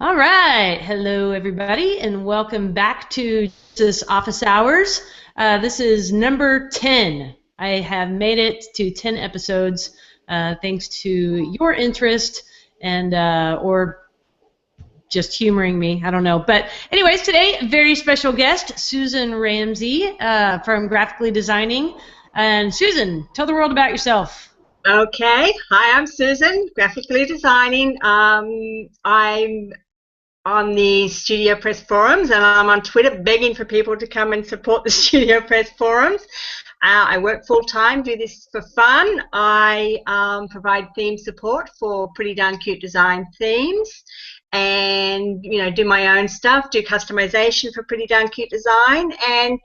All right. Hello, everybody, and welcome back to this Office Hours. This is number 10. I have made it to 10 episodes thanks to your interest and or just humoring me. I don't know. But anyways, today, a very special guest, Susan Ramsey from Graphically Designing. And Susan, tell the world about yourself. Okay, hi, I'm Susan, graphically designing. I'm on the Studio Press forums and I'm on Twitter begging for people to come and support the Studio Press forums. I work full time, do this for fun. I provide theme support for Pretty Darn Cute Design themes and do my own stuff, do customization for Pretty Darn Cute Design. And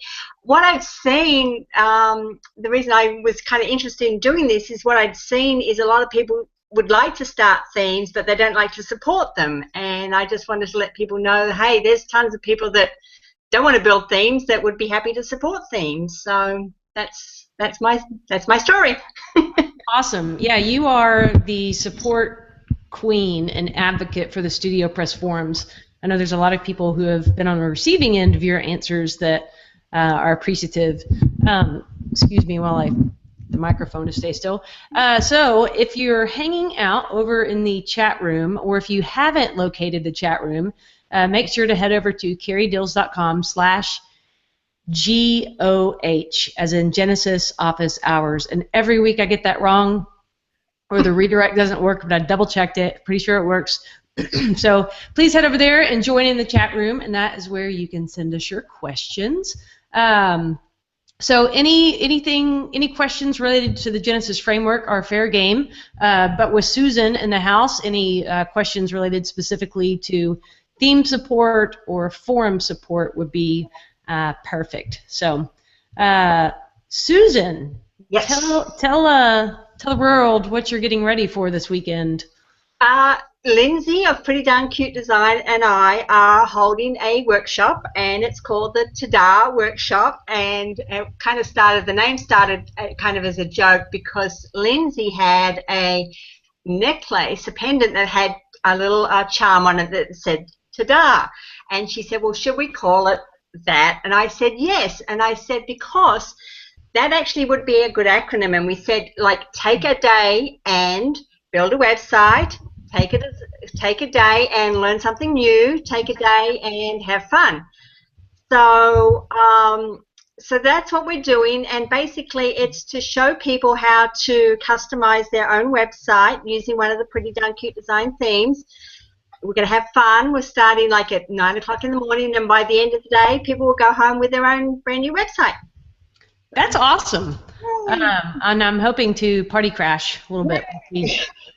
what I've seen, the reason I was kind of interested in doing this is what I'd seen is a lot of people would like to start themes, but they don't like to support them. And I just wanted to let people know, hey, there's tons of people that don't want to build themes that would be happy to support themes. So that's my story. Awesome. Yeah, you are the support queen and advocate for the Studio Press forums. I know there's a lot of people who have been on the receiving end of your answers that are appreciative. Excuse me while the microphone to stay still. So if you're hanging out over in the chat room, or if you haven't located the chat room, make sure to head over to carriedills.com/GOH, as in Genesis Office Hours. And every week I get that wrong, or the redirect doesn't work, but I double checked it. Pretty sure it works. So please head over there and join in the chat room, and that is where you can send us your questions. So any questions related to the Genesis framework are fair game, but with Susan in the house, any questions related specifically to theme support or forum support would be perfect. So, Susan, Yes. tell the world what you're getting ready for this weekend. Lindsay of Pretty Darn Cute Design and I are holding a workshop, and it's called the Ta-Da Workshop. And the name started kind of as a joke because Lindsay had a necklace, a pendant that had a little charm on it that said Ta-Da. And she said, well, should we call it that? And I said, yes. And I said, because that actually would be a good acronym. And we said, like, take a day and build a website. Take a day and learn something new. Take a day and have fun. So, so that's what we're doing, and basically it's to show people how to customize their own website using one of the Pretty Darn Cute Design themes. We're going to have fun. We're starting like at 9 o'clock in the morning, and by the end of the day, people will go home with their own brand new website. That's awesome. And I'm hoping to party crash a little bit.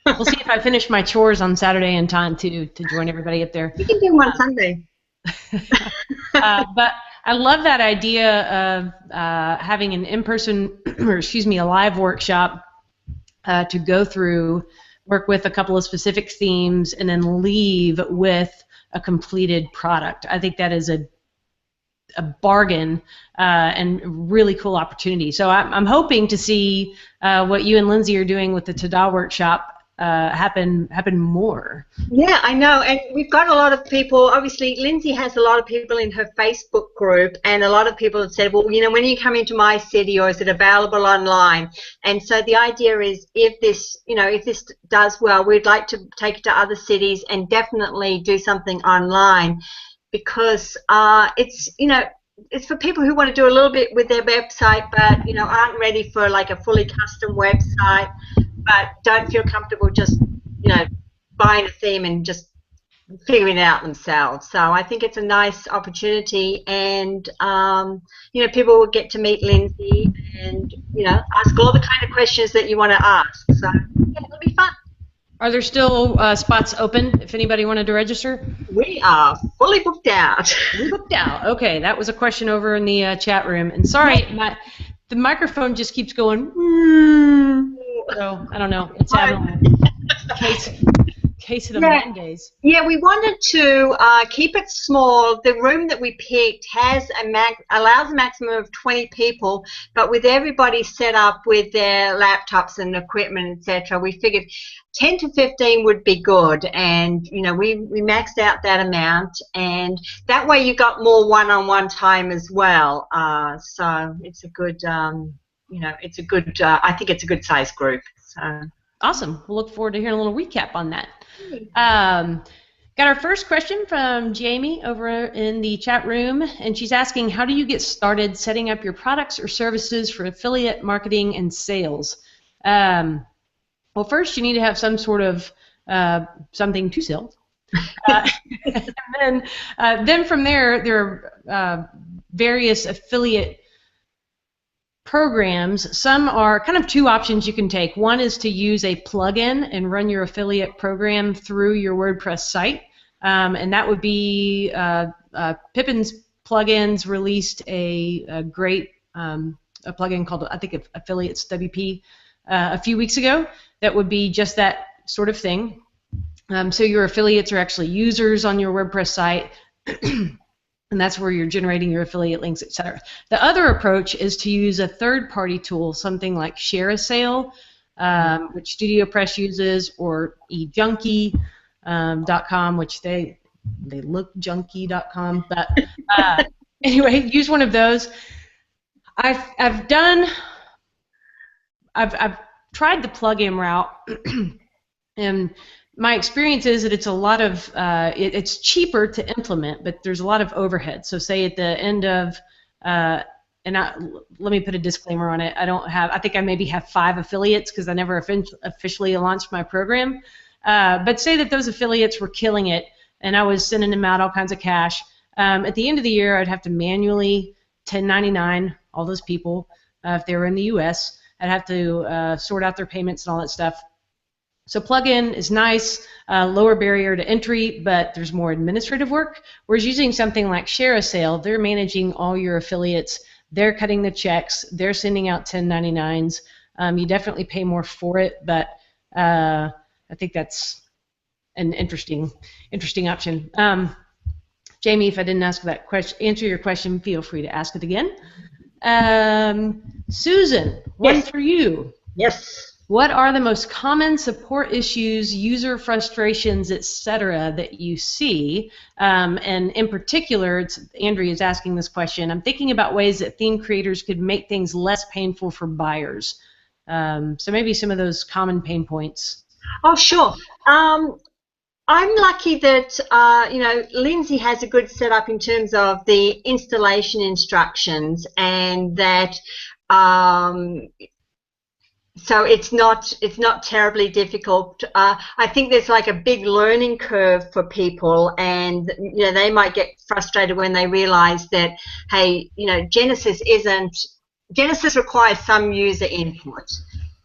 We'll see if I finish my chores on Saturday in time to join everybody up there. You can do one Sunday. But I love that idea of having an in-person, or excuse me, a live workshop to go through, work with a couple of specific themes, and then leave with a completed product. I think that is a bargain and really cool opportunity. So I'm hoping to see what you and Lindsay are doing with the Ta-Da workshop happen more. Yeah, I know, and we've got a lot of people. Obviously, Lindsay has a lot of people in her Facebook group, and a lot of people have said, well, when you come into my city, or is it available online? And so the idea is, if this does well, we'd like to take it to other cities and definitely do something online, because it's for people who want to do a little bit with their website, but aren't ready for like a fully custom website, but don't feel comfortable just buying a theme and just figuring it out themselves. So I think it's a nice opportunity, and people will get to meet Lindsay and ask all the kind of questions that you want to ask. So yeah, it'll be fun. Are there still spots open if anybody wanted to register? We are fully booked out. Booked out. Okay, that was a question over in the chat room. And sorry, the microphone just keeps going. So I don't know. It's having a case case of Yeah. Mondays. Yeah, we wanted to keep it small. The room that we picked has allows a maximum of 20 people, but with everybody set up with their laptops and equipment, etc., we figured 10 to 15 would be good. And we maxed out that amount, and that way you got more one-on-one time as well. So it's a good, it's a good. I think it's a good size group. So. Awesome. We'll look forward to hearing a little recap on that. Got our first question from Jamie over in the chat room, and she's asking, how do you get started setting up your products or services for affiliate marketing and sales? Well, first you need to have some sort of something to sell. And then from there are various affiliate programs. Some are kind of two options you can take. One is to use a plugin and run your affiliate program through your WordPress site, and that would be Pippin's Plugins released a great a plugin called, I think, Affiliates WP a few weeks ago. That would be just that sort of thing. So your affiliates are actually users on your WordPress site. And that's where you're generating your affiliate links, etc. The other approach is to use a third-party tool, something like ShareASale, which StudioPress uses, or eJunkie.com, which they look junky.com. But anyway, use one of those. I've tried the plugin route, and my experience is that it's a lot of it's cheaper to implement, but there's a lot of overhead. So say at the end of let me put a disclaimer on it. I think I maybe have 5 affiliates because I never officially launched my program. But say that those affiliates were killing it, and I was sending them out all kinds of cash. At the end of the year, I'd have to manually 1099 all those people if they were in the U.S. I'd have to sort out their payments and all that stuff. So plugin is nice, lower barrier to entry, but there's more administrative work. Whereas using something like ShareASale, they're managing all your affiliates, they're cutting the checks, they're sending out 1099s. You definitely pay more for it, but I think that's an interesting option. Jamie, if I didn't answer your question, feel free to ask it again. Susan, one for you. Yes. What are the most common support issues, user frustrations, etc., that you see? And in particular, Andrea is asking this question. I'm thinking about ways that theme creators could make things less painful for buyers. So maybe some of those common pain points. Oh, sure. I'm lucky that Lindsay has a good setup in terms of the installation instructions, and that. So it's not terribly difficult. I think there's like a big learning curve for people, and they might get frustrated when they realize that, hey, Genesis requires some user input,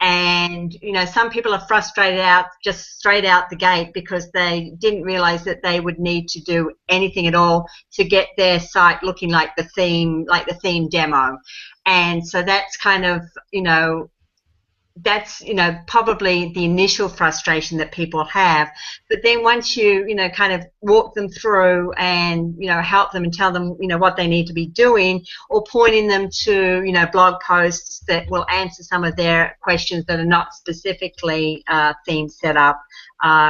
and some people are frustrated just straight out the gate because they didn't realize that they would need to do anything at all to get their site looking like the theme demo, and so that's kind of that's probably the initial frustration that people have. But then once you kind of walk them through and help them and tell them what they need to be doing, or pointing them to blog posts that will answer some of their questions that are not specifically theme set up,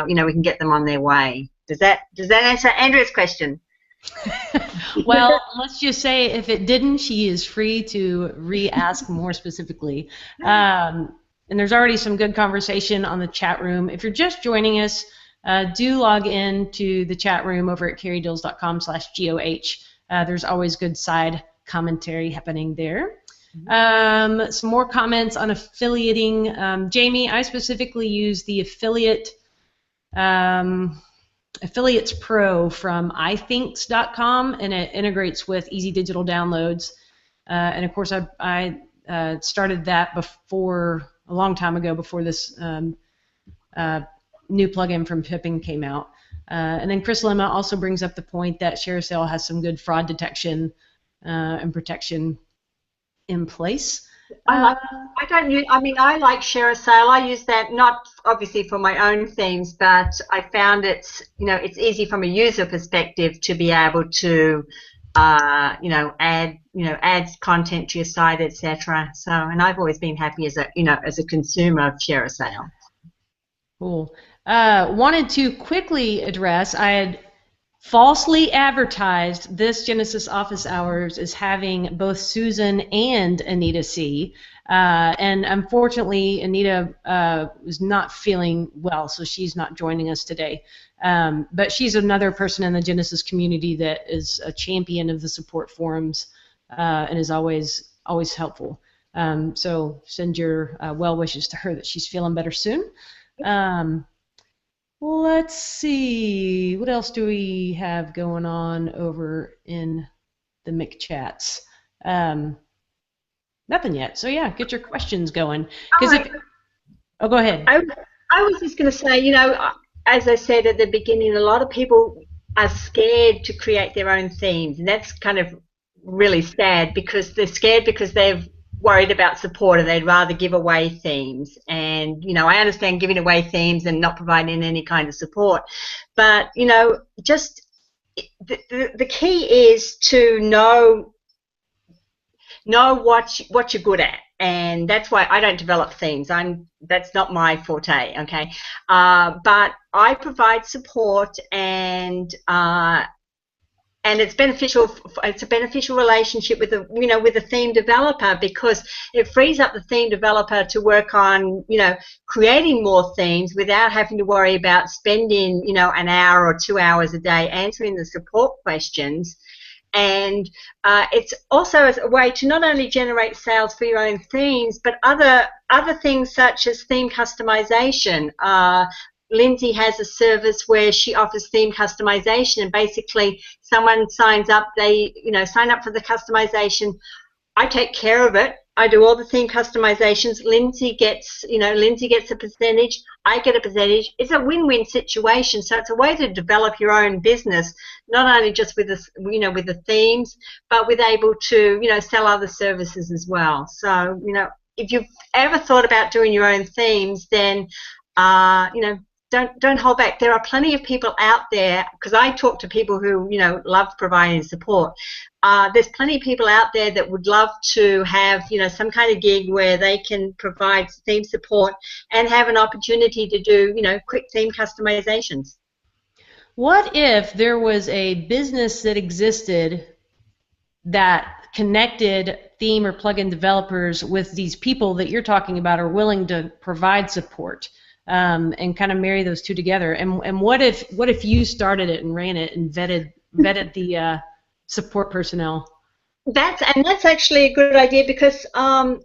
we can get them on their way. Does that answer Andrea's question? Well, let's just say if it didn't, she is free to re-ask more specifically. And there's already some good conversation on the chat room. If you're just joining us, do log in to the chat room over at carriedills.com/GOH. There's always good side commentary happening there. Some more comments on affiliating. Jamie, I specifically use the Affiliates Pro from ithinks.com, and it integrates with Easy Digital Downloads. And of course, I started that a long time ago, before this new plugin from Pippin came out. And then Chris Lemma also brings up the point that ShareASale has some good fraud detection and protection in place. I like. I don't use. I mean, I like Share a Sale. I use that not obviously for my own themes, but I found it's easy from a user perspective to be able to add content to your site, etc. So, and I've always been happy as a consumer of Share a Sale. Cool. Wanted to quickly address, I had falsely advertised this Genesis Office Hours as having both Susan and Anita C. And unfortunately, Anita was not feeling well, so she's not joining us today. But she's another person in the Genesis community that is a champion of the support forums and is always helpful. So send your well wishes to her that she's feeling better soon. Let's see, what else do we have going on over in the McChats? Nothing yet. So yeah, get your questions going. Go ahead. I was just going to say, as I said at the beginning, a lot of people are scared to create their own themes, and that's kind of really sad because they're scared because they've worried about support and they'd rather give away themes. And I understand giving away themes and not providing any kind of support, but just the key is to know what you're good at, and that's why I don't develop themes. That's not my forte, okay? But I provide support, and it's beneficial. It's a beneficial relationship with the theme developer, because it frees up the theme developer to work on creating more themes without having to worry about spending an hour or 2 hours a day answering the support questions. And it's also a way to not only generate sales for your own themes, but other things such as theme customization. Lindsay has a service where she offers theme customization, and basically someone signs up, they sign up for the customization. I take care of it. I do all the theme customizations. Lindsay gets a percentage. I get a percentage. It's a win-win situation. So it's a way to develop your own business, not only just with the themes, but with able to sell other services as well. So if you've ever thought about doing your own themes, then don't hold back. There are plenty of people out there, because I talk to people who love providing support. There's plenty of people out there that would love to have some kind of gig where they can provide theme support and have an opportunity to do quick theme customizations. What if there was a business that existed that connected theme or plugin developers with these people that you're talking about are willing to provide support? And kind of marry those two together. And what if you started it and ran it and vetted the support personnel? That's actually a good idea, because a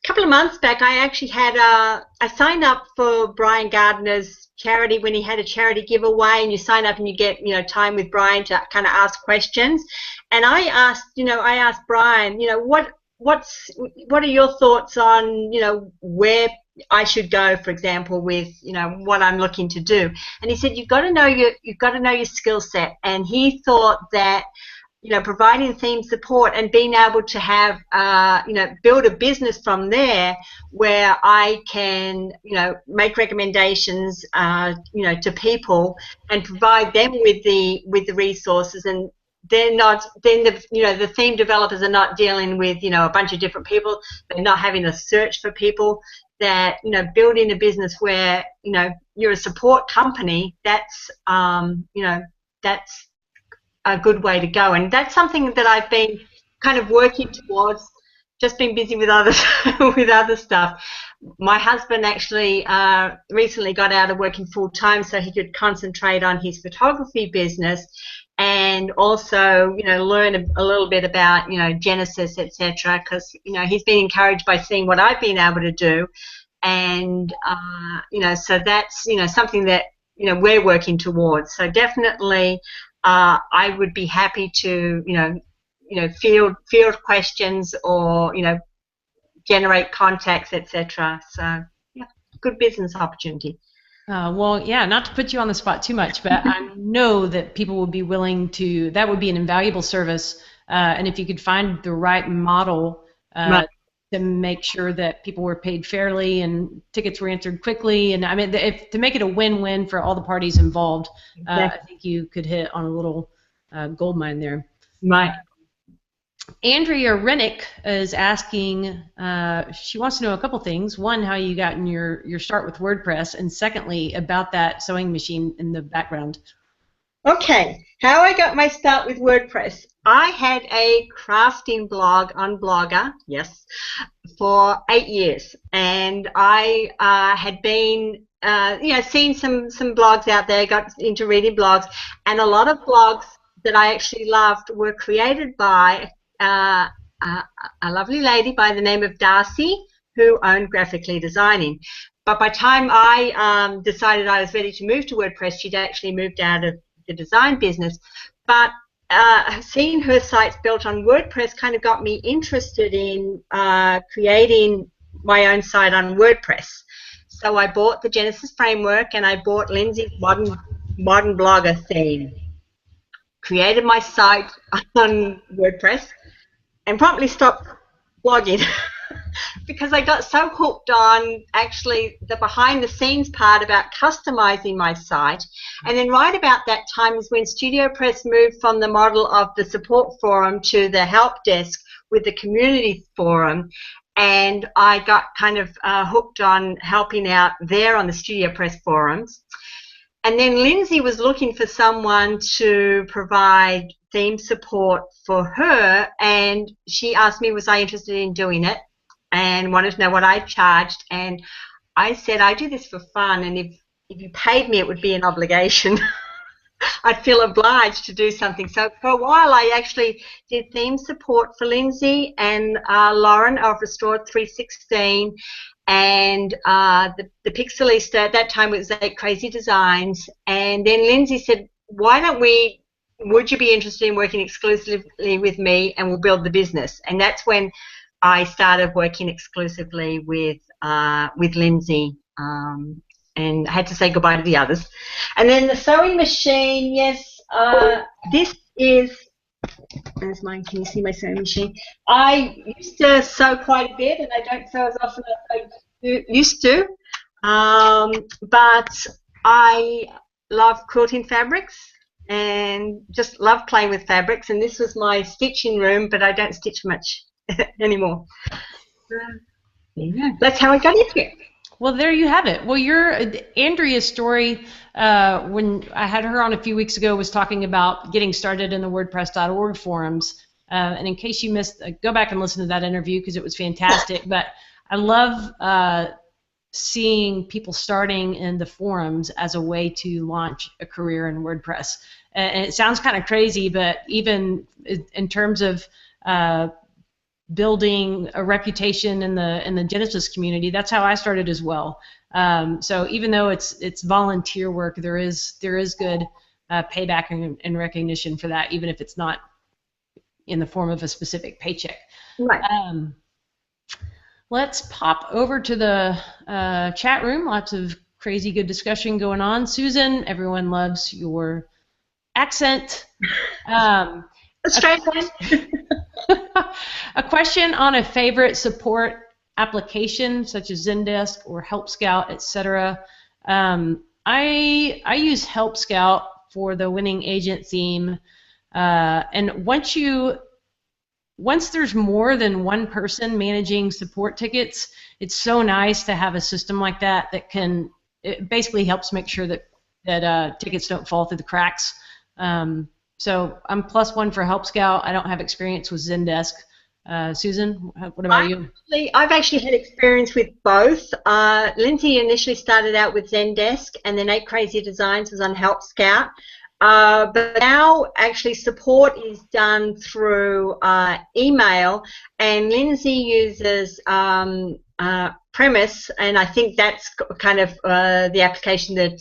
couple of months back I actually had I signed up for Brian Gardner's charity when he had a charity giveaway, and you sign up and you get time with Brian to kind of ask questions. And I asked Brian, what are your thoughts on where I should go, for example, with what I'm looking to do. And he said you've got to know your skill set. And he thought that providing theme support and being able to have build a business from there, where I can make recommendations to people and provide them with the resources, and the theme developers are not dealing with a bunch of different people. They're not having to search for people. That building a business where you're a support company, that's that's a good way to go. And that's something that I've been kind of working towards. Just been busy with other stuff. My husband actually recently got out of working full time so he could concentrate on his photography business, and also learn a little bit about Genesis, etc. Because he's been encouraged by seeing what I've been able to do, and so that's something that we're working towards. So definitely, I would be happy to field questions or generate contacts, etc. So yeah, good business opportunity. Well, yeah, not to put you on the spot too much, but I know that people would be willing that would be an invaluable service, and if you could find the right model, right. to make sure that people were paid fairly and tickets were answered quickly. And I mean, to make it a win-win for all the parties involved, I think you could hit on a little gold mine there. Right. Andrea Rennick is asking, she wants to know a couple things. One, how you got in your start with WordPress, and secondly, about that sewing machine in the background. Okay, how I got my start with WordPress. I had a crafting blog on Blogger, yes, for 8 years, and I had been, seen some blogs out there, got into reading blogs, and a lot of blogs that I actually loved were created by a lovely lady by the name of Darcy, who owned Graphically Designing. But by the time I decided I was ready to move to WordPress, she'd actually moved out of the design business. But seeing her sites built on WordPress kind of got me interested in creating my own site on WordPress. So I bought the Genesis framework, and I bought Lindsay's modern blogger theme. Created my site on WordPress, and promptly stopped blogging because I got so hooked on actually the behind the scenes part about customizing my site. And then right about that time is when StudioPress moved from the model of the support forum to the help desk with the community forum, and I got kind of hooked on helping out there on the StudioPress forums. And then Lindsay was looking for someone to provide theme support for her, and she asked me was I interested in doing it and wanted to know what I charged. And I said, I do this for fun, and if you paid me, it would be an obligation. I'd feel obliged to do something. So for a while, I actually did theme support for Lindsay and Lauren of Restored 316, and the Pixelista. At that time, it was 8 Crazy Designs. And then Lindsay said, why don't we, would you be interested in working exclusively with me, and we'll build the business? And that's when I started working exclusively with Lindsay, and I had to say goodbye to the others. And then the sewing machine, yes, this is, there's mine, can you see my sewing machine? I used to sew quite a bit, and I don't sew as often as I used to, but I love quilting fabrics and just love playing with fabrics, and this was my stitching room, but I don't stitch much anymore. Yeah, that's how I got into it. Well, there you have it. Well, Andrea's story, when I had her on a few weeks ago, was talking about getting started in the WordPress.org forums. And in case you missed, go back and listen to that interview because it was fantastic. But I love seeing people starting in the forums as a way to launch a career in WordPress. And it sounds kind of crazy, but even in terms of building a reputation in the Genesis community, that's how I started as well. So even though it's volunteer work, there is good payback and recognition for that, even if it's not in the form of a specific paycheck. Right. Let's pop over to the chat room. Lots of crazy good discussion going on. Susan, everyone loves your accent. Australian. A question on a favorite support application such as Zendesk or Help Scout, etc. I use Help Scout for the winning agent theme, and once there's more than one person managing support tickets, it's so nice to have a system like that can, it basically helps make sure that tickets don't fall through the cracks. So I'm +1 for Help Scout. I don't have experience with Zendesk. Susan, what about you? I've actually had experience with both. Lindsay initially started out with Zendesk, and then 8 Crazy Designs was on Help Scout. But now actually support is done through email, and Lindsay uses Premise, and I think that's kind of the application that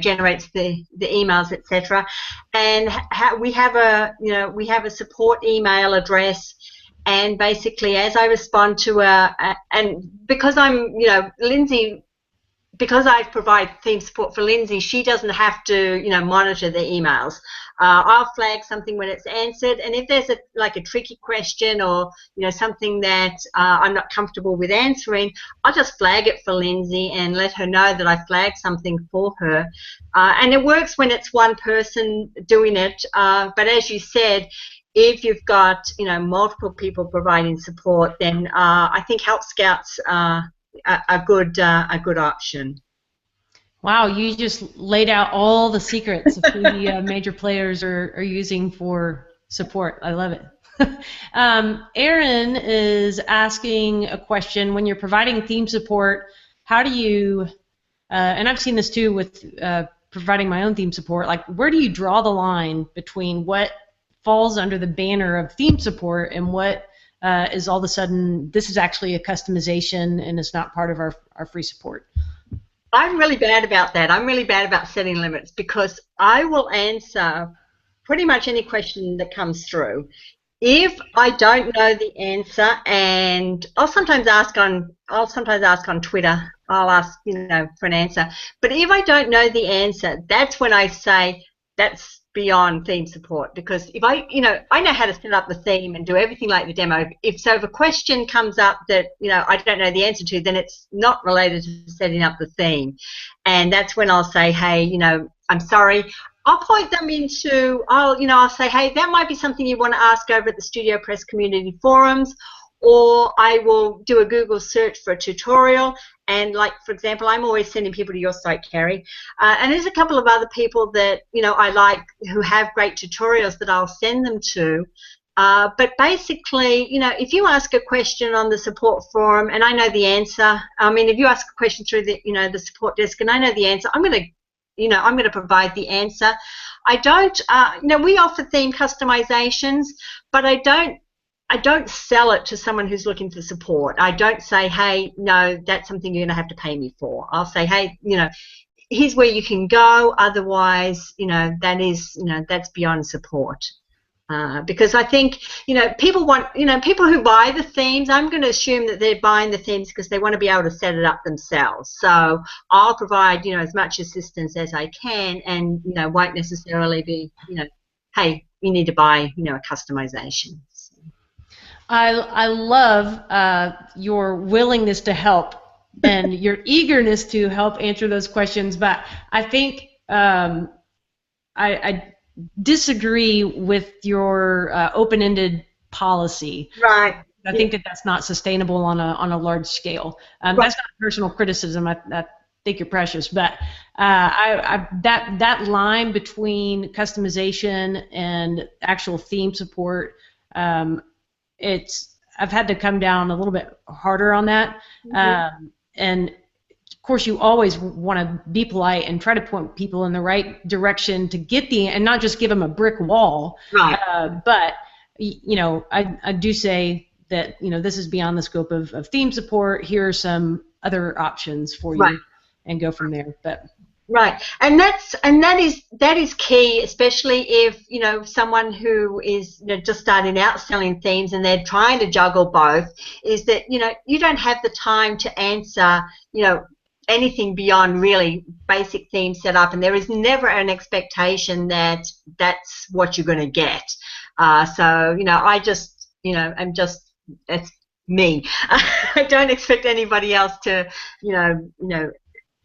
generates the emails, etc. And we have a support email address, and basically as I respond to and because I'm Lindsay because I provide theme support for Lindsay, she doesn't have to, monitor the emails. I'll flag something when it's answered, and if there's a tricky question or something that I'm not comfortable with answering, I'll just flag it for Lindsay and let her know that I flagged something for her. And it works when it's one person doing it, but as you said, if you've got multiple people providing support, then I think Help Scouts are a good option. Wow, you just laid out all the secrets of who the major players are using for support. I love it. Aaron is asking a question. When you're providing theme support, how do you, and I've seen this too with providing my own theme support, like where do you draw the line between what falls under the banner of theme support and what is all of a sudden this is actually a customization and it's not part of our free support? I'm really bad about that. I'm really bad about setting limits because I will answer pretty much any question that comes through. If I don't know the answer, and I'll sometimes ask on Twitter, I'll ask for an answer. But if I don't know the answer, that's when I say that's beyond theme support, because if I know how to set up the theme and do everything like the demo. If a question comes up that I don't know the answer to, then it's not related to setting up the theme, and that's when I'll say, hey, I'm sorry. I'll point them into, I'll say, hey, that might be something you want to ask over at the Studio Press community forums, or I will do a Google search for a tutorial. And like, for example, I'm always sending people to your site, Carrie. And there's a couple of other people that, I like who have great tutorials that I'll send them to. But basically, if you ask a question on the support forum and I know the answer, I mean, if you ask a question through the, the support desk and I know the answer, I'm going to provide the answer. I don't, we offer theme customizations, but I don't sell it to someone who's looking for support. I don't say, hey, no, that's something you're going to have to pay me for. I'll say, hey, here's where you can go. Otherwise, that is, that's beyond support. Because I think, people want, people who buy the themes, I'm going to assume that they're buying the themes because they want to be able to set it up themselves. So I'll provide, as much assistance as I can, and, won't necessarily be, hey, you need to buy, a customization. I love your willingness to help and your eagerness to help answer those questions, but I think I disagree with your open-ended policy. Right. I think that's not sustainable on a large scale. Right. That's not personal criticism. I think you're precious, but that line between customization and actual theme support, I've had to come down a little bit harder on that. Mm-hmm. And of course, you always want to be polite and try to point people in the right direction to get and not just give them a brick wall. Right. But I do say that this is beyond the scope of theme support. Here are some other options for you, right, and go from there. But right, and that is key, especially if someone who is just starting out selling themes and they're trying to juggle both, is that you don't have the time to answer anything beyond really basic theme setup, and there is never an expectation that that's what you're going to get. So I just it's me. I don't expect anybody else to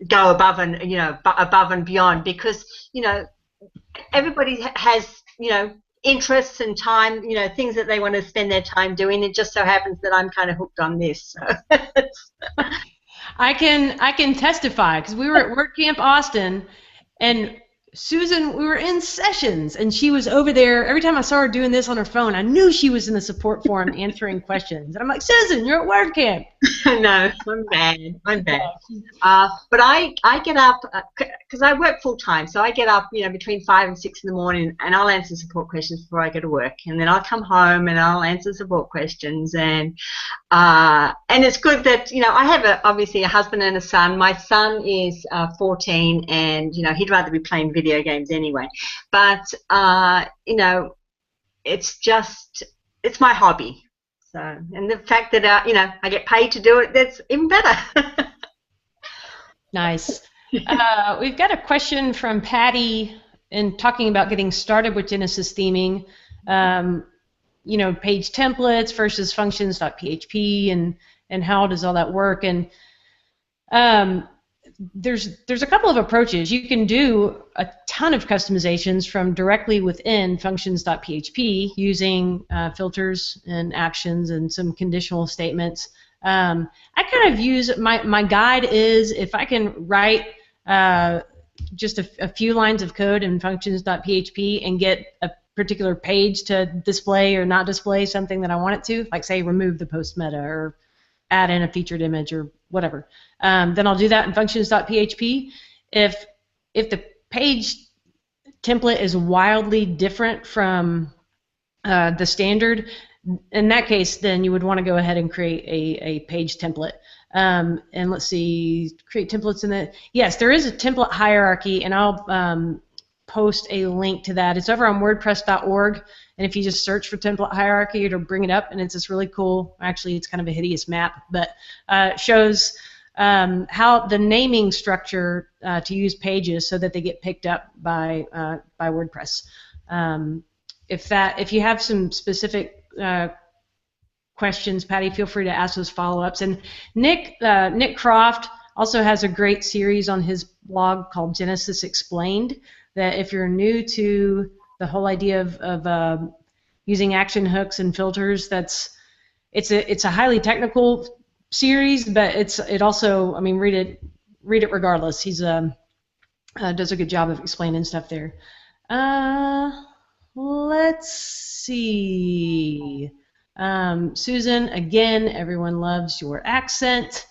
go above and beyond, because everybody has interests and time, things that they want to spend their time doing. It just so happens that I'm kind of hooked on this. So. I can testify, because we were at WordCamp Austin, and Susan, we were in sessions, and she was over there. Every time I saw her doing this on her phone, I knew she was in the support forum answering questions. And I'm like, Susan, you're at WordCamp. No, I'm bad. But I get up, because I work full time, so I get up between 5 and 6 in the morning, and I'll answer support questions before I go to work, and then I'll come home and I'll answer support questions, and it's good that I have obviously a husband and a son. My son is 14, and he'd rather be playing video games anyway, but it's my hobby. So, and the fact that I get paid to do it, that's even better. Nice. We've got a question from Patty in talking about getting started with Genesis theming. You know, page templates versus functions.php and how does all that work? And there's a couple of approaches. You can do a ton of customizations from directly within functions.php using filters and actions and some conditional statements. I kind of use my guide is if I can write just a few lines of code in functions.php and get a particular page to display or not display something that I want it to, like say remove the post meta or add in a featured image or whatever, then I'll do that in functions.php. If the page template is wildly different from the standard, in that case, then you would want to go ahead and create a page template. And let's see, create templates in the, yes, there is a template hierarchy, and I'll post a link to that. It's over on wordpress.org, and if you just search for template hierarchy, it'll bring it up, and it's this really cool, actually it's kind of a hideous map, but shows how the naming structure to use pages so that they get picked up by WordPress. If you have some specific questions, Patty, feel free to ask those follow-ups. And Nick Croft also has a great series on his blog called Genesis Explained, that if you're new to the whole idea of using action hooks and filters, it's a highly technical series, but it also, I mean, read it regardless. He's does a good job of explaining stuff there. Let's see. Susan, again, everyone loves your accent.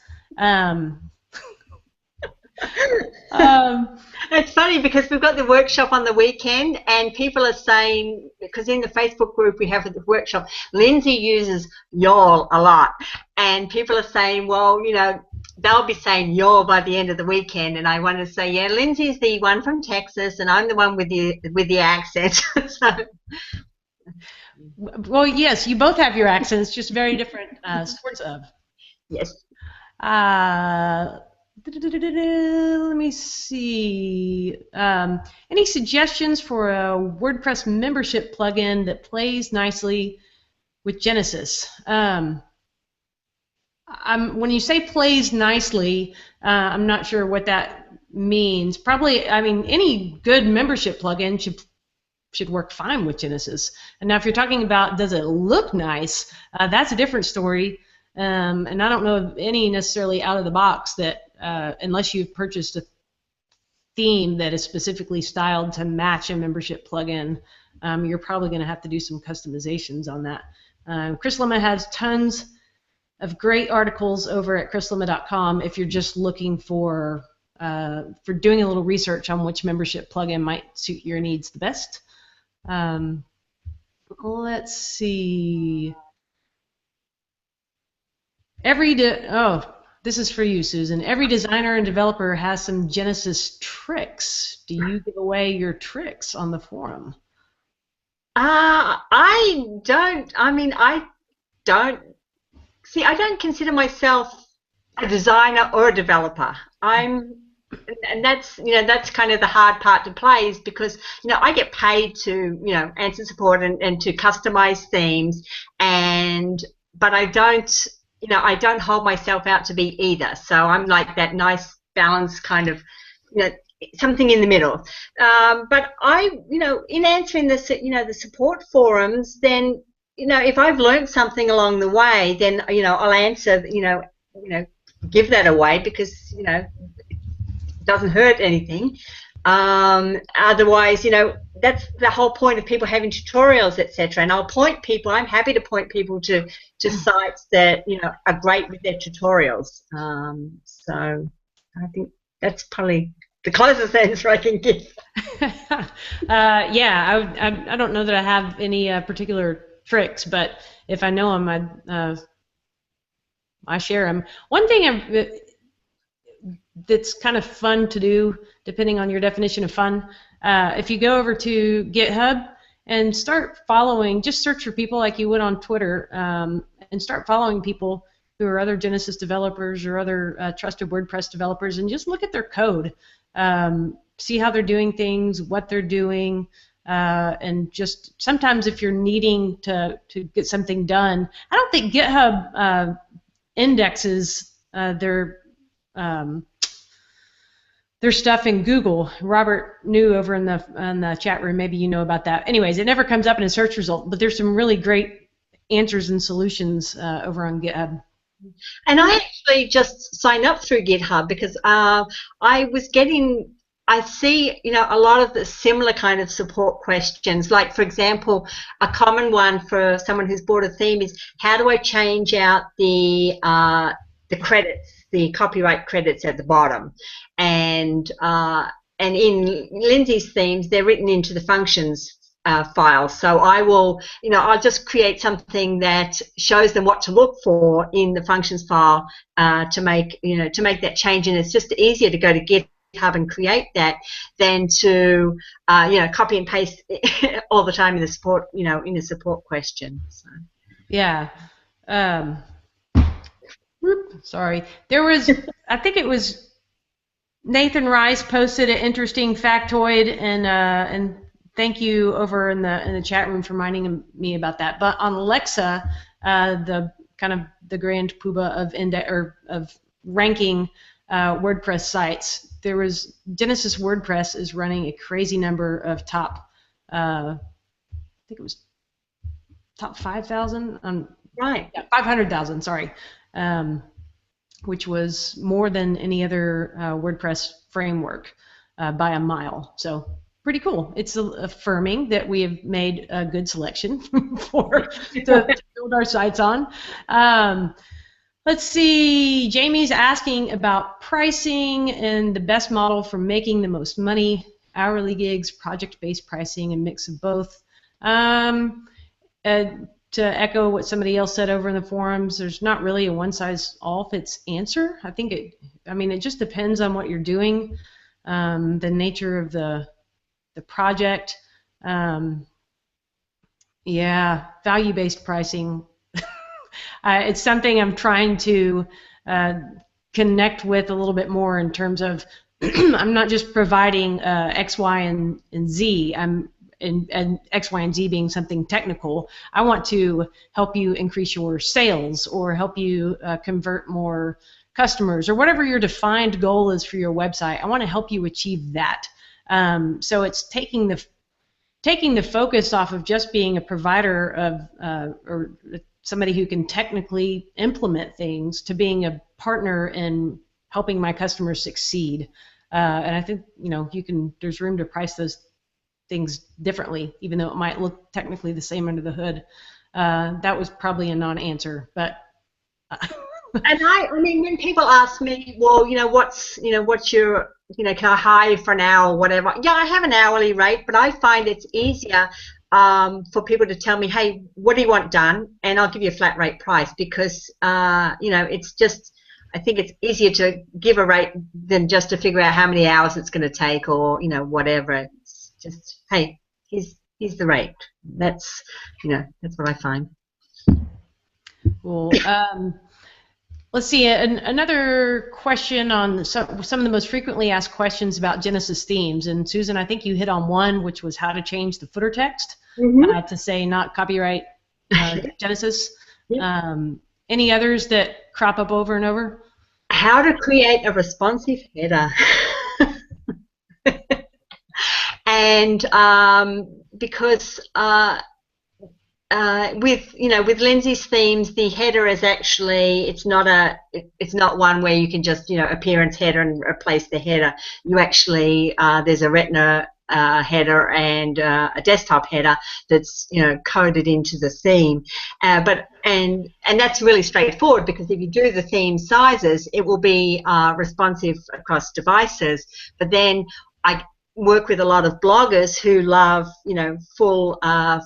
It's funny because we've got the workshop on the weekend, and people are saying, because in the Facebook group we have the workshop, Lindsay uses y'all a lot, and people are saying, well, you know, they'll be saying y'all by the end of the weekend, and I want to say, yeah, Lindsay's the one from Texas, and I'm the one with the accent. So. Well, yes, you both have your accents, just very different sorts of. Yes. Let me see. Any suggestions for a WordPress membership plugin that plays nicely with Genesis? When you say plays nicely, I'm not sure what that means. Probably, I mean, any good membership plugin should work fine with Genesis. And now if you're talking about does it look nice, that's a different story. And I don't know of any necessarily out of the box that, unless you've purchased a theme that is specifically styled to match a membership plugin, you're probably going to have to do some customizations on that. Chris Lema has tons of great articles over at chrislema.com if you're just looking for doing a little research on which membership plugin might suit your needs the best. Let's see. This is for you, Susan. Every designer and developer has some Genesis tricks. Do you give away your tricks on the forum? I don't. I mean, I don't. See, I don't consider myself a designer or a developer. And that's kind of the hard part to play, is because I get paid to answer support and to customize themes, but I don't hold myself out to be either. So I'm like that nice balance kind of something in the middle. But in answering the support forums, then if I've learned something along the way, then I'll answer give that away, because it doesn't hurt anything. Otherwise, that's the whole point of people having tutorials, etc. And I'm happy to point people to sites that are great with their tutorials. So I think that's probably the closest answer I can give. Yeah, I don't know that I have any particular tricks, but if I know them, I share them. One thing that's kind of fun to do, depending on your definition of fun, if you go over to GitHub and start following, just search for people like you would on Twitter, and start following people who are other Genesis developers or other trusted WordPress developers, and just look at their code. See how they're doing things, what they're doing, and just sometimes if you're needing to get something done, I don't think GitHub indexes their stuff in Google. Robert knew over in the chat room, maybe you know about that. Anyways, it never comes up in a search result, but there's some really great answers and solutions over on GitHub. And I actually just signed up through GitHub because I see, a lot of the similar kind of support questions. Like, for example, a common one for someone who's bought a theme is, how do I change out the credits, the copyright credits at the bottom? And in Lindsay's themes, they're written into the functions file. So I will, I'll just create something that shows them what to look for in the functions file to make that change. And it's just easier to go to GitHub and create that than to copy and paste all the time in the support, in a support question. So. Yeah. Sorry. There was, I think it was Nathan Rice posted an interesting factoid, and thank you over in the chat room for reminding me about that. But on Alexa, the kind of the grand poobah of ranking WordPress sites, there was Genesis WordPress is running a crazy number of top, I think it was top 5,000. Right. Yeah, 500,000. Sorry. Which was more than any other WordPress framework by a mile. So pretty cool. It's affirming that we have made a good selection to build our sites on. Let's see. Jamie's asking about pricing and the best model for making the most money, hourly gigs, project-based pricing, and mix of both. To echo what somebody else said over in the forums, there's not really a one-size-all-fits answer. I think it just depends on what you're doing, the nature of the project. Yeah, value-based pricing. It's something I'm trying to connect with a little bit more in terms of I'm not just providing X, Y, and Z. And X, Y, and Z being something technical. I want to help you increase your sales or help you convert more customers or whatever your defined goal is for your website. I want to help you achieve that. So it's taking the focus off of just being a provider of or somebody who can technically implement things to being a partner in helping my customers succeed. And I think there's room to price those things differently, even though it might look technically the same under the hood. That was probably a non-answer, but. And I mean, when people ask me, well, what's your, can I hire you for an hour or whatever? Yeah, I have an hourly rate, but I find it's easier for people to tell me, hey, what do you want done? And I'll give you a flat rate price because, it's just, I think it's easier to give a rate than just to figure out how many hours it's going to take or, whatever. It's just, hey, here's the rate. That's what I find. Cool. Let's see, another question on some of the most frequently asked questions about Genesis themes. And Susan, I think you hit on one, which was how to change the footer text to say not copyright Genesis. Yep. Any others that crop up over and over? How to create a responsive header. And because with Lindsay's themes, the header is actually it's not one where you can just appearance header and replace the header. You actually there's a Retina header and a desktop header that's coded into the theme, and that's really straightforward because if you do the theme sizes, it will be responsive across devices. But then I work with a lot of bloggers who love full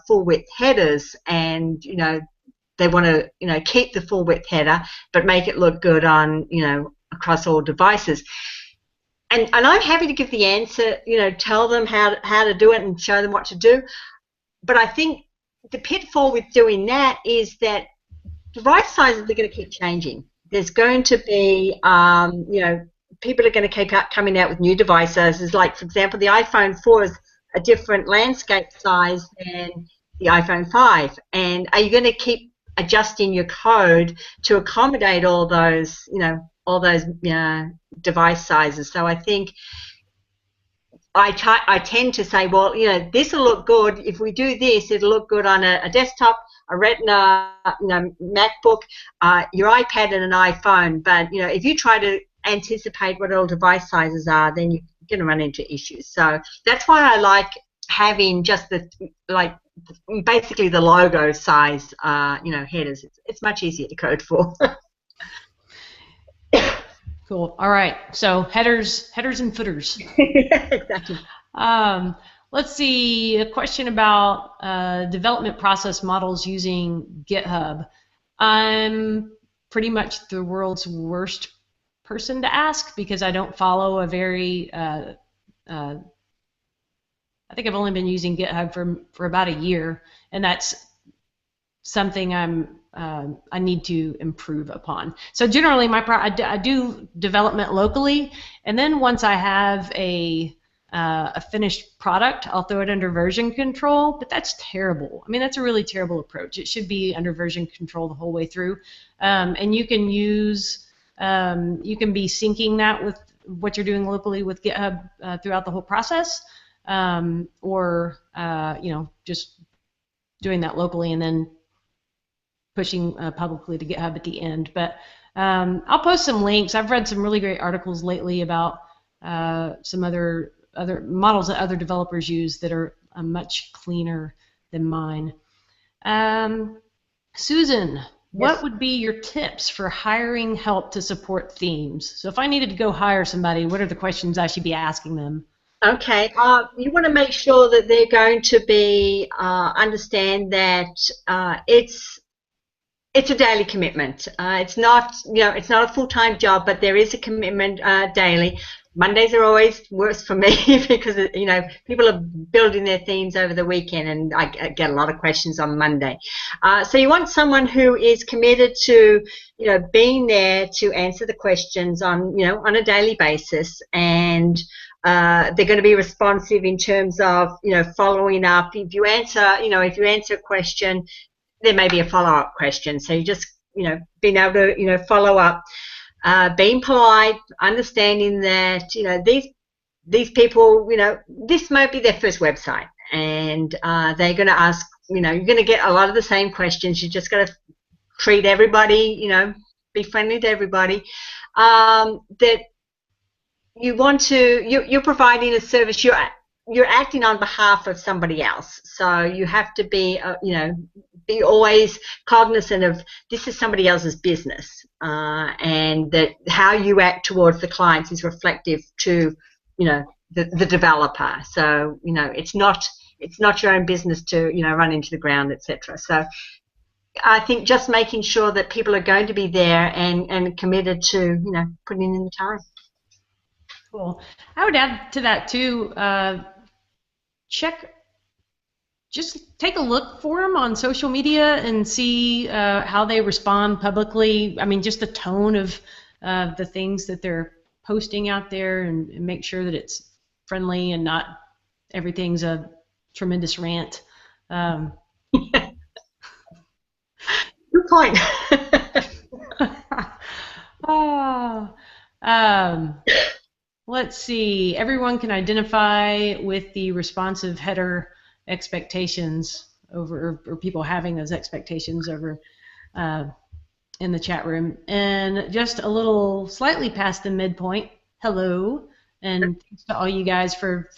width headers, and they want to keep the full width header but make it look good on across all devices. And I'm happy to give the answer, tell them how to do it and show them what to do. But I think the pitfall with doing that is that device sizes are going to keep changing. There's going to be, people are going to keep coming out with new device sizes. Like, for example, the iPhone 4 is a different landscape size than the iPhone 5. And are you going to keep adjusting your code to accommodate all those, device sizes? So I think I tend to say, well, this will look good. If we do this, it'll look good on a desktop, a Retina, MacBook, your iPad, and an iPhone. But if you try to anticipate what all device sizes are, then you're going to run into issues. So that's why I like having just basically the logo size, headers. It's much easier to code for. Cool. All right. So headers and footers. Exactly. Let's see, a question about development process models using GitHub. I'm pretty much the world's worst person to ask because I don't follow a very, I think I've only been using GitHub for about a year, and that's something I need to improve upon. So generally, I do development locally, and then once I have a finished product, I'll throw it under version control, but that's terrible. I mean, that's a really terrible approach. It should be under version control the whole way through. And you can use, you can be syncing that with what you're doing locally with GitHub throughout the whole process, or just doing that locally and then pushing publicly to GitHub at the end. But I'll post some links. I've read some really great articles lately about some other models that other developers use that are much cleaner than mine. Susan, what would be your tips for hiring help to support themes? So if I needed to go hire somebody, what are the questions I should be asking them? Okay, you want to make sure that they're going to be understand that it's a daily commitment. It's not it's not a full-time job, but there is a commitment daily. Mondays are always worse for me because people are building their themes over the weekend, and I get a lot of questions on Monday. So you want someone who is committed to being there to answer the questions on a daily basis, and they're going to be responsive in terms of following up. If you answer a question, there may be a follow-up question. So you just being able to follow up. Being polite, understanding that these people, this might be their first website, and they're going to ask, you're going to get a lot of the same questions. You just got to treat everybody, be friendly to everybody. That you want to, you're providing a service. You're acting on behalf of somebody else, so you have to be, be always cognizant of this is somebody else's business, and that how you act towards the clients is reflective to, the developer. So, it's not your own business to, run into the ground, etc. So, I think just making sure that people are going to be there and committed to, putting in the time. Cool. I would add to that too. Just take a look for them on social media and see how they respond publicly. I mean, just the tone of the things that they're posting out there, and make sure that it's friendly and not everything's a tremendous rant. Good point. Let's see. Everyone can identify with the responsive header expectations over, or people having those expectations over in the chat room. And just a little slightly past the midpoint, hello, and thanks to all you guys for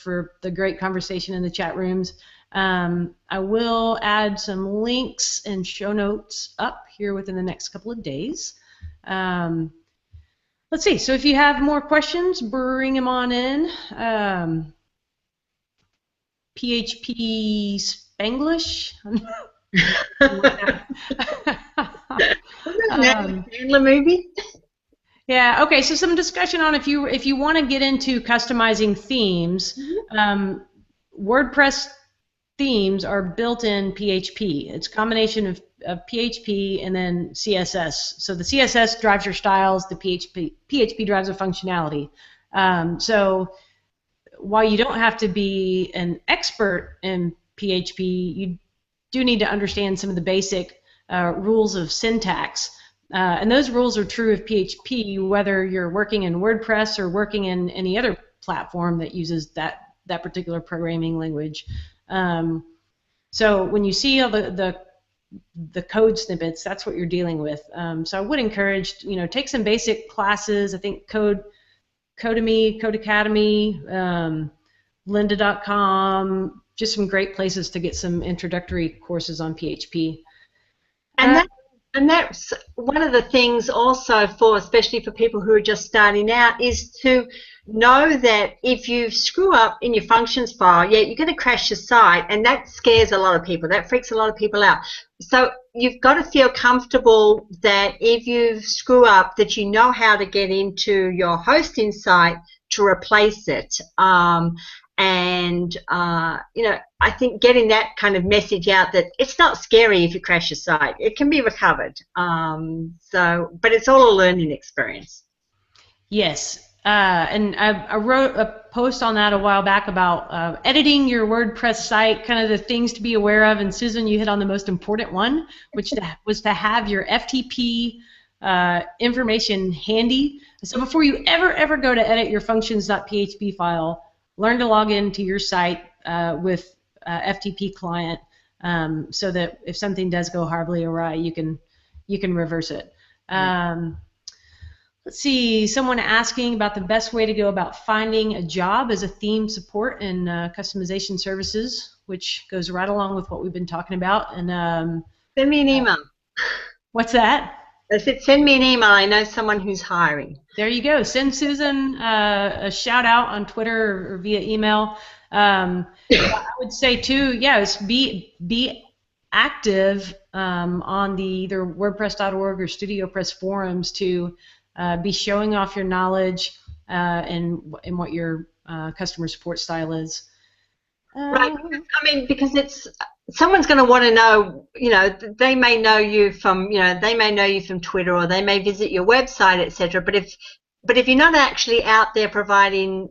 the great conversation in the chat rooms. I will add some links and show notes up here within the next couple of days. Let's see, so if you have more questions, bring them on in. PHP Spanglish. Movie. Yeah. Okay. So some discussion on if you want to get into customizing themes. WordPress themes are built in PHP. It's a combination PHP and then CSS. So the CSS drives your styles, the PHP drives the functionality. So while you don't have to be an expert in PHP, you do need to understand some of the basic rules of syntax. And those rules are true of PHP, whether you're working in WordPress or working in any other platform that uses that particular programming language. So when you see all the code snippets, that's what you're dealing with. So I would encourage, take some basic classes. I think Codemy, Codecademy, lynda.com, just some great places to get some introductory courses on PHP. And that's one of the things also especially for people who are just starting out, is to know that if you screw up in your functions file, you're going to crash your site, and that scares a lot of people. That freaks a lot of people out. So you've got to feel comfortable that if you screw up, that you know how to get into your hosting site to replace it. I think getting that kind of message out, that it's not scary if you crash your site. It can be recovered. But it's all a learning experience. Yes. And I wrote a post on that a while back about editing your WordPress site, kind of the things to be aware of. And Susan, you hit on the most important one, which was to have your FTP information handy. So before you ever go to edit your functions.php file, learn to log into your site with FTP client, so that if something does go horribly awry, you can reverse it. Let's see, someone asking about the best way to go about finding a job as a theme support and customization services, which goes right along with what we've been talking about. And send me an email. What's that? I said, send me an email. I know someone who's hiring. There you go. Send Susan a shout out on Twitter or via email. I would say too, is be active on the either WordPress.org or StudioPress forums to be showing off your knowledge and what your customer support style is. Right. I mean, because someone's going to want to know. They may know you from Twitter, or they may visit your website, etc. But if you're not actually out there providing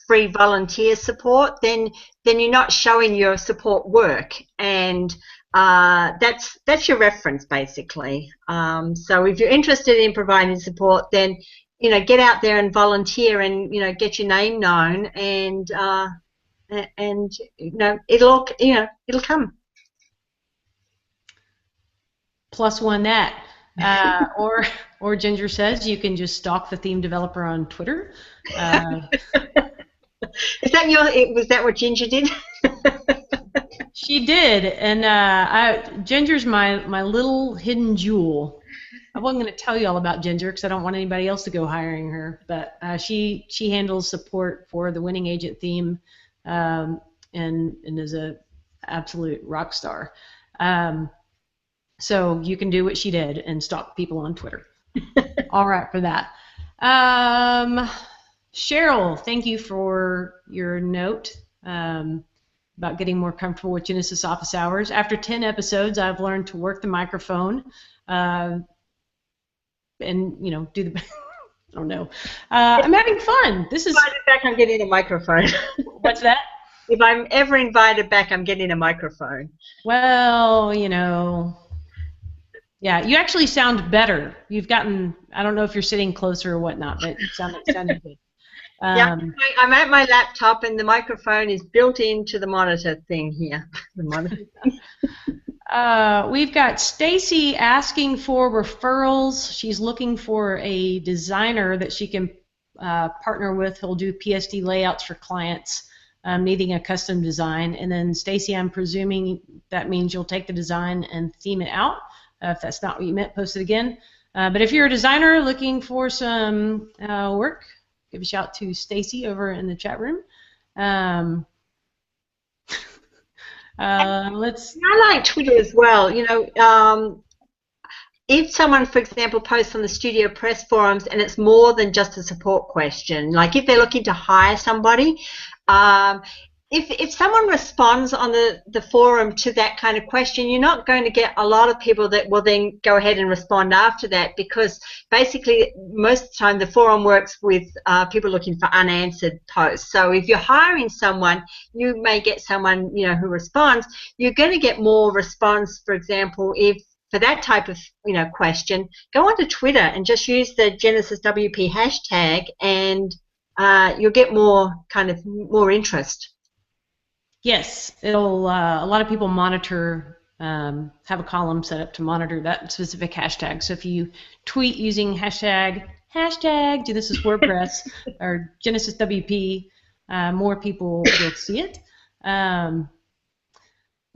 free volunteer support, then you're not showing your support work, and that's your reference basically. So if you're interested in providing support, then get out there and volunteer, and get your name known, and it'll come. Plus one that, or Ginger says you can just stalk the theme developer on Twitter. Was that what Ginger did? She did, and Ginger's my little hidden jewel. I wasn't going to tell you all about Ginger because I don't want anybody else to go hiring her, but she handles support for the Winning Agent theme, and is a absolute rock star. So you can do what she did and stalk people on Twitter. All right for that. Cheryl, thank you for your note about getting more comfortable with Genesis Office Hours. After 10 episodes, I've learned to work the microphone and do the. I don't know. I'm having fun. This is. Invited back, I'm getting a microphone. What's that? If I'm ever invited back, I'm getting a microphone. Well, yeah, you actually sound better. You've gotten. I don't know if you're sitting closer or whatnot, but it sounded good. I'm at my laptop, and the microphone is built into the monitor thing here. The monitor. We've got Stacy asking for referrals. She's looking for a designer that she can partner with who'll do PSD layouts for clients needing a custom design. And then Stacy, I'm presuming that means you'll take the design and theme it out. If that's not what you meant, post it again. But if you're a designer looking for some work, give a shout to Stacy over in the chat room. Let's. I like Twitter as well. If someone, for example, posts on the StudioPress forums and it's more than just a support question, like if they're looking to hire somebody, if someone responds on the forum to that kind of question, you're not going to get a lot of people that will then go ahead and respond after that, because basically most of the time the forum works with people looking for unanswered posts. So if you're hiring someone, you may get someone, you know, who responds. You're going to get more response, for example, if for that type of, you know, question, go onto Twitter and just use the Genesis WP hashtag, and you'll get more interest. Yes, it'll. A lot of people monitor, have a column set up to monitor that specific hashtag. So if you tweet using hashtag Genesis WordPress or Genesis WP, more people will see it.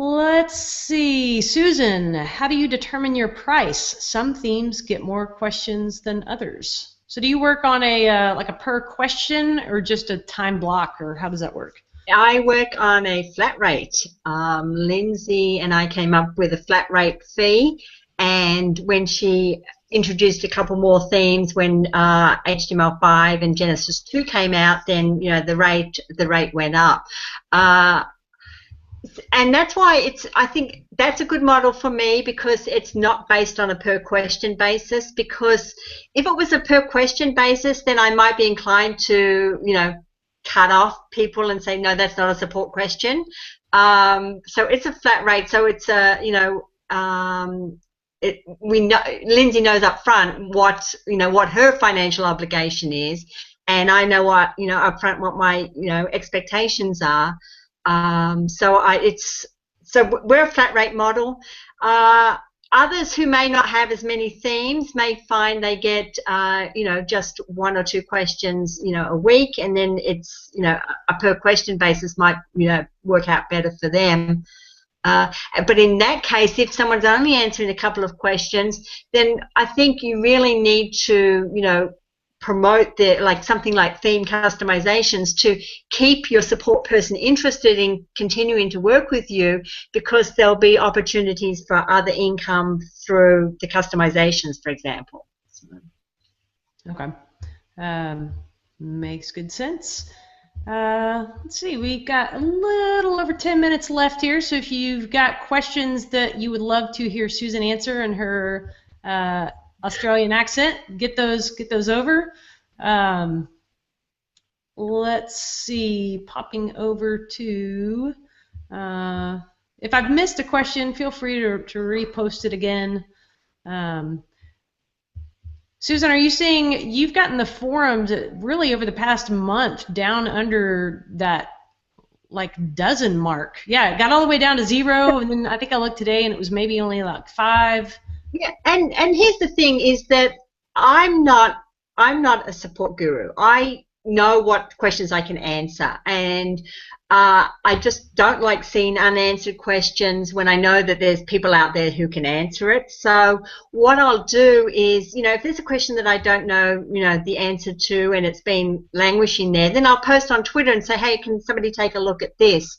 Let's see, Susan, how do you determine your price? Some themes get more questions than others. So do you work on a like a per question or just a time block, or how does that work? I work on a flat rate. Lindsay and I came up with a flat rate fee, and when she introduced a couple more themes, when HTML5 and Genesis 2 came out, then, you know, the rate went up. And that's why I think that's a good model for me, because it's not based on a per question basis. Because if it was a per question basis, then I might be inclined to, you know, cut off people and say, no, that's not a support question. So it's a flat rate. So it's a, you know, we know, Lindsay knows up front what, you know, what her financial obligation is, and I know what, you know, up front what my, you know, expectations are. So we're a flat rate model. Others who may not have as many themes may find they get, you know, just 1 or 2 questions, you know, a week, and then it's, you know, a per question basis might, you know, work out better for them. But in that case, if someone's only answering a couple of questions, then I think you really need to, you know, promote something like theme customizations to keep your support person interested in continuing to work with you, because there'll be opportunities for other income through the customizations, for example. Okay, makes good sense. Let's see, we've got a little over 10 minutes left here, so if you've got questions that you would love to hear Susan answer in her Australian accent, get those over. Let's see, popping over to, if I've missed a question, feel free to repost it again. Susan, are you seeing, you've gotten the forums really over the past month down under that like dozen mark? Yeah, it got all the way down to 0, and then I think I looked today and it was maybe only like 5. Yeah, and here's the thing is that I'm not a support guru. I know what questions I can answer, and I just don't like seeing unanswered questions when I know that there's people out there who can answer it. So what I'll do is, you know, if there's a question that I don't know, you know, the answer to, and it's been languishing there, then I'll post on Twitter and say, hey, can somebody take a look at this?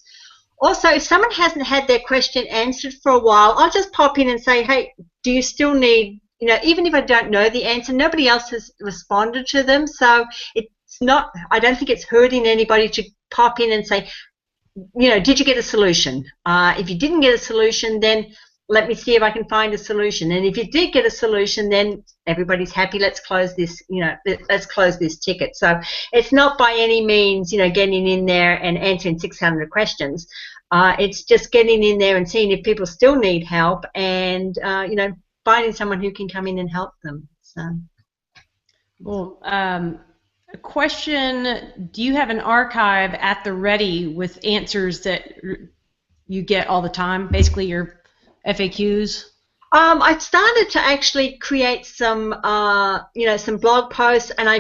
Also, if someone hasn't had their question answered for a while, I'll just pop in and say, hey, do you still need, you know, even if I don't know the answer, nobody else has responded to them. So it's not, I don't think it's hurting anybody to pop in and say, you know, did you get a solution? If you didn't get a solution, then let me see if I can find a solution. And if you did get a solution, then everybody's happy. Let's close this, you know, let's close this ticket. So it's not by any means, you know, getting in there and answering 600 questions. It's just getting in there and seeing if people still need help, and, you know, finding someone who can come in and help them. So. Well, a question, do you have an archive at the ready with answers that you get all the time, basically your FAQs? I started to actually create some, you know, some blog posts, and I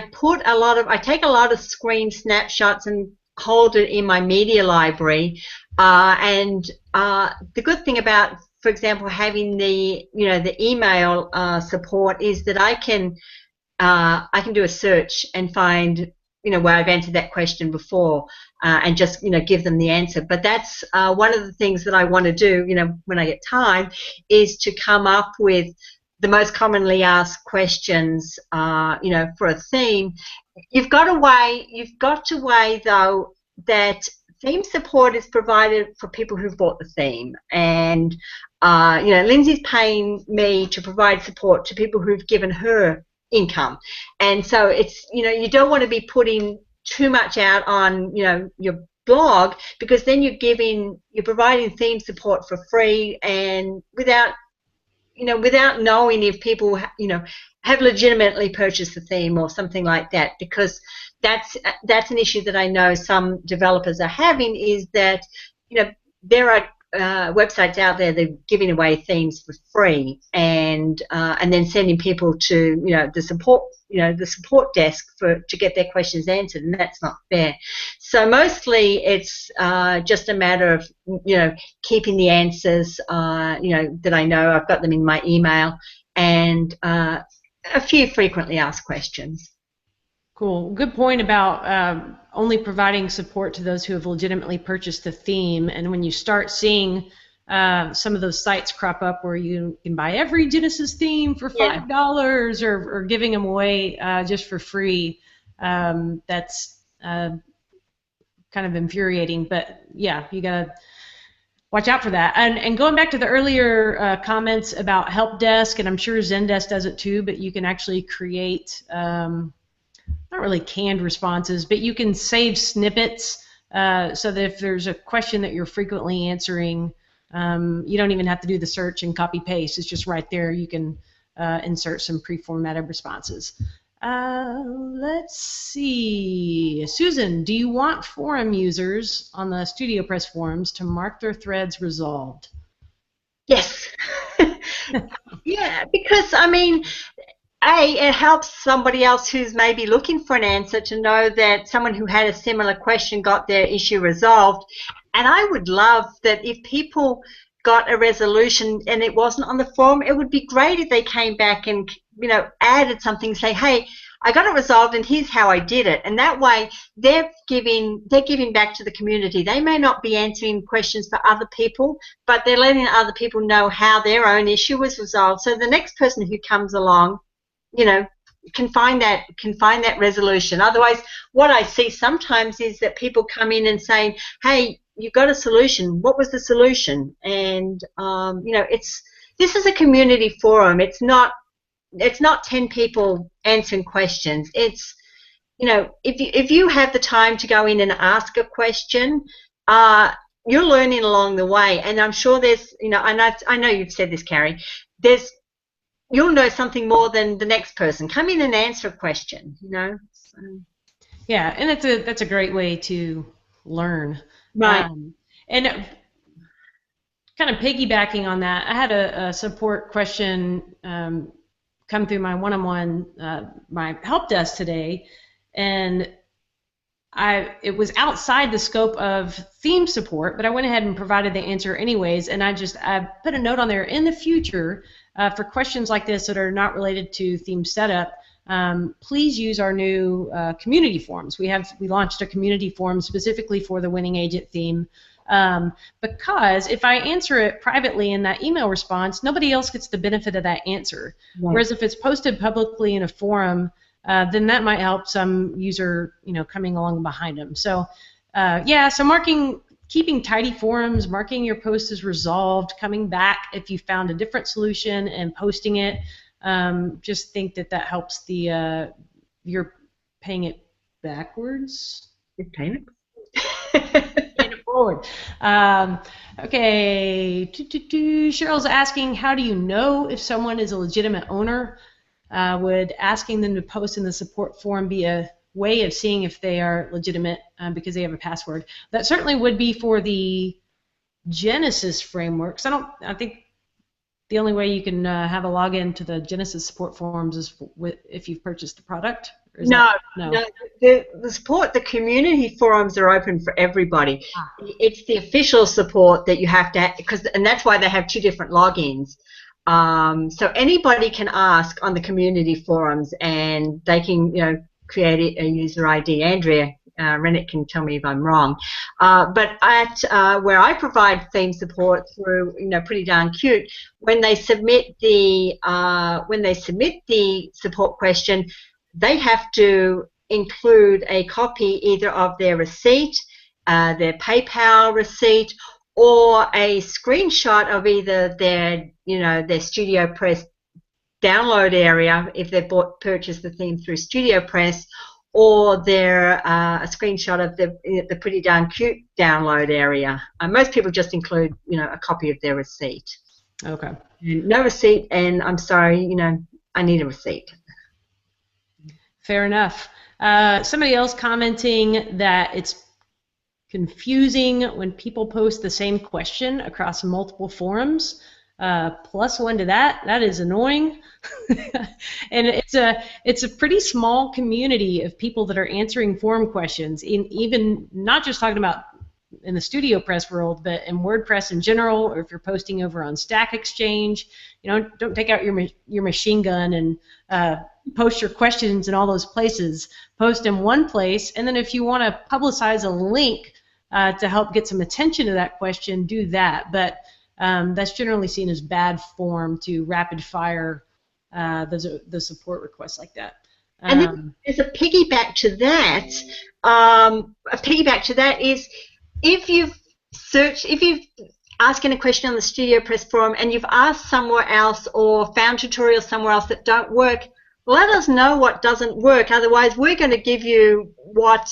take a lot of screen snapshots and hold it in my media library. And the good thing about, for example, having the, you know, the email support is that I can do a search and find, you know, where I've answered that question before, and just, you know, give them the answer. But that's one of the things that I want to do, you know, when I get time, is to come up with the most commonly asked questions, you know, for a theme. You've got to weigh though that theme support is provided for people who've bought the theme, and Lindsay's paying me to provide support to people who've given her income, and so it's you don't want to be putting too much out on your blog, because then you're providing theme support for free and without knowing if people have legitimately purchased the theme or something like that, because that's an issue that I know some developers are having, is that there are websites out there that are giving away themes for free, and then sending people to the support desk to get their questions answered, and that's not fair. So mostly it's just a matter of keeping the answers that I know. I've got them in my email, and a few frequently asked questions. Cool. Good point about only providing support to those who have legitimately purchased the theme. And when you start seeing some of those sites crop up where you can buy every Genesis theme for $5 or giving them away just for free, that's kind of infuriating. But yeah, you gotta watch out for that. And going back to the earlier comments about help desk, and I'm sure Zendesk does it too, but you can actually create not really canned responses, but you can save snippets so that if there's a question that you're frequently answering, you don't even have to do the search and copy paste. It's just right there. You can insert some pre-formatted responses. Let's see. Susan, do you want forum users on the StudioPress forums to mark their threads resolved? Yes. Yeah, because it helps somebody else who's maybe looking for an answer to know that someone who had a similar question got their issue resolved. And I would love that if people got a resolution and it wasn't on the forum, it would be great if they came back and added something, say, hey, I got it resolved and here's how I did it. And that way they're giving back to the community. They may not be answering questions for other people, but they're letting other people know how their own issue was resolved. So the next person who comes along can find that resolution. Otherwise, what I see sometimes is that people come in and saying, hey, you got a solution. What was the solution? And this is a community forum. It's not 10 people answering questions. It's if you have the time to go in and ask a question, you're learning along the way. And I'm sure there's and I know you've said this, Carrie, you'll know something more than the next person. Come in and answer a question, So. Yeah, and that's a great way to learn. Right. And kind of piggybacking on that, I had a support question come through my one-on-one, my help desk today, and it was outside the scope of theme support, but I went ahead and provided the answer anyways, and I put a note on there in the future for questions like this that are not related to theme setup. Please use our new community forums. We launched a community forum specifically for the Winning Agent theme, because if I answer it privately in that email response, nobody else gets the benefit of that answer. Right. Whereas if it's posted publicly in a forum, then that might help some user, coming along behind them. So, so keeping tidy forums, marking your post as resolved, coming back if you found a different solution and posting it. Just think that helps you're paying it backwards. You're paying it forward. Okay, Cheryl's asking, how do you know if someone is a legitimate owner? Would asking them to post in the support forum be a way of seeing if they are legitimate because they have a password? That certainly would be for the Genesis frameworks. I think the only way you can have a login to the Genesis support forums is if you've purchased the product. No. The community forums are open for everybody. It's the official support that you have to, and that's why they have two different logins. So anybody can ask on the community forums, and they can, create a user ID. Andrea Rennick can tell me if I'm wrong. But at where I provide theme support through, Pretty Darn Cute, when they submit the support question, they have to include a copy either of their receipt, their PayPal receipt, or a screenshot of either their, their StudioPress download area if they've purchased the theme through StudioPress, or their a screenshot of the Pretty Darn Cute download area. Most people just include, a copy of their receipt. Okay. No receipt, and I'm sorry, I need a receipt. Fair enough. Somebody else commenting that it's confusing when people post the same question across multiple forums. +1 to that. That is annoying. And it's a pretty small community of people that are answering forum questions, even not just talking about in the StudioPress world, but in WordPress in general, or if you're posting over on Stack Exchange. Don't take out your machine gun and post your questions in all those places. Post in one place, and then if you want to publicize a link to help get some attention to that question, do that. But that's generally seen as bad form to rapid fire the support requests like that. And then there's a piggyback to that. Is if you've asking a question on the StudioPress forum and you've asked somewhere else or found tutorials somewhere else that don't work, let us know what doesn't work. Otherwise, we're going to give you what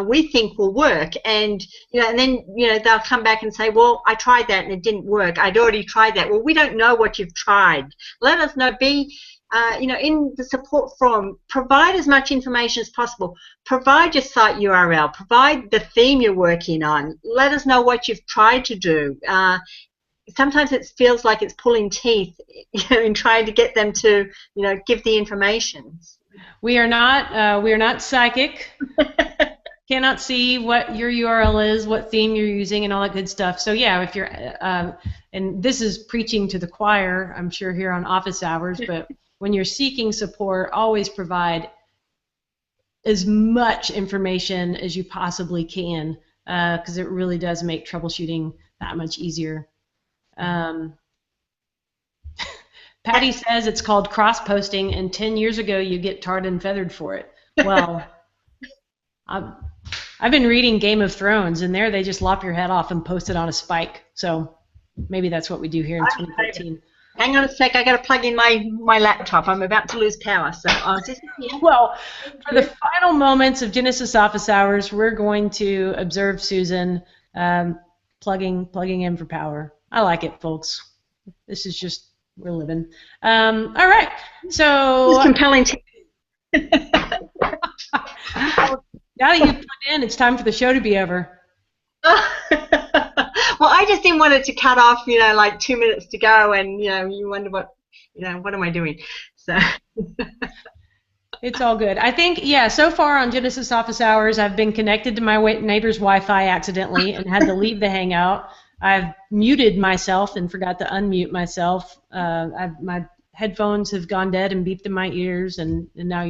we think will work, and and then they'll come back and say, "Well, I tried that and it didn't work. I'd already tried that." Well, we don't know what you've tried. Let us know. In the support forum, provide as much information as possible. Provide your site URL. Provide the theme you're working on. Let us know what you've tried to do. Sometimes it feels like it's pulling teeth, in trying to get them to, give the information. We are not psychic. Cannot see what your URL is, what theme you're using, and all that good stuff. So yeah, if you're, and this is preaching to the choir, I'm sure here on office hours, but when you're seeking support, always provide as much information as you possibly can, because it really does make troubleshooting that much easier. Patty says it's called cross-posting, and 10 years ago you get tarred and feathered for it. Well, I've been reading Game of Thrones, and there they just lop your head off and post it on a spike. So maybe that's what we do here in 2014. Hang on a sec, I got to plug in my laptop. I'm about to lose power, so I'll just here. Well, for the final moments of Genesis Office Hours, we're going to observe Susan plugging in for power. I like it, folks. This is just, we're living. All right, so it's compelling. Now that you've plugged in, it's time for the show to be over. Well, I just didn't want it to cut off, like 2 minutes to go, and you wonder what am I doing? So it's all good. I think, yeah, so far on Genesis Office Hours, I've been connected to my neighbor's Wi-Fi accidentally and had to leave the Hangout. I've muted myself and forgot to unmute myself. My headphones have gone dead and beeped in my ears, and now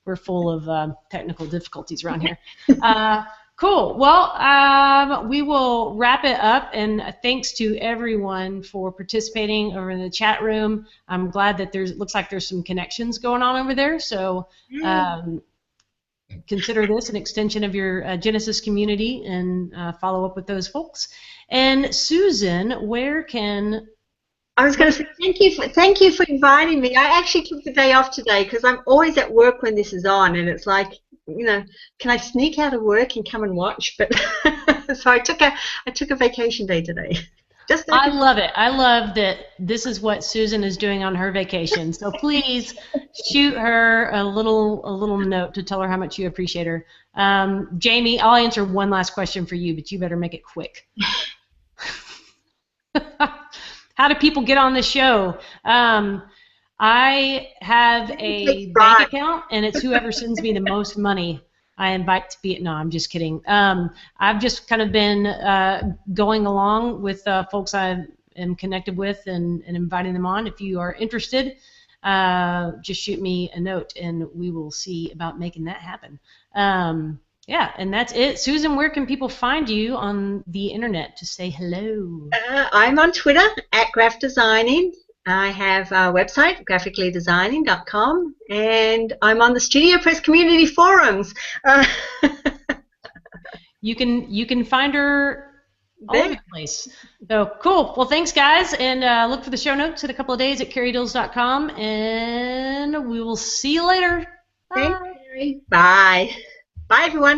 we're full of technical difficulties around here. Cool. Well, we will wrap it up, and thanks to everyone for participating over in the chat room. I'm glad that it looks like there's some connections going on over there, so consider this an extension of your Genesis community and follow up with those folks. And Susan, where can... I was going to say thank you for inviting me. I actually took the day off today because I'm always at work when this is on, and it's like, can I sneak out of work and come and watch? But so I took a vacation day today. I love it. I love that this is what Susan is doing on her vacation. So please shoot her a little note to tell her how much you appreciate her. Jamie, I'll answer one last question for you, but you better make it quick. How do people get on the show? I have a bank account, and it's whoever sends me the most money I invite to be. No, I'm just kidding. I've just kind of been going along with folks I am connected with and inviting them on. If you are interested, just shoot me a note, and we will see about making that happen. Yeah, and that's it. Susan, where can people find you on the internet to say hello? I'm on Twitter @GraphDesigning. I have a website, graphicallydesigning.com, and I'm on the StudioPress community forums. you can find her all over the place. So cool. Well, thanks, guys, and look for the show notes in a couple of days at carriedills.com, and we will see you later. Bye. Thanks, Mary. Bye. Bye, everyone.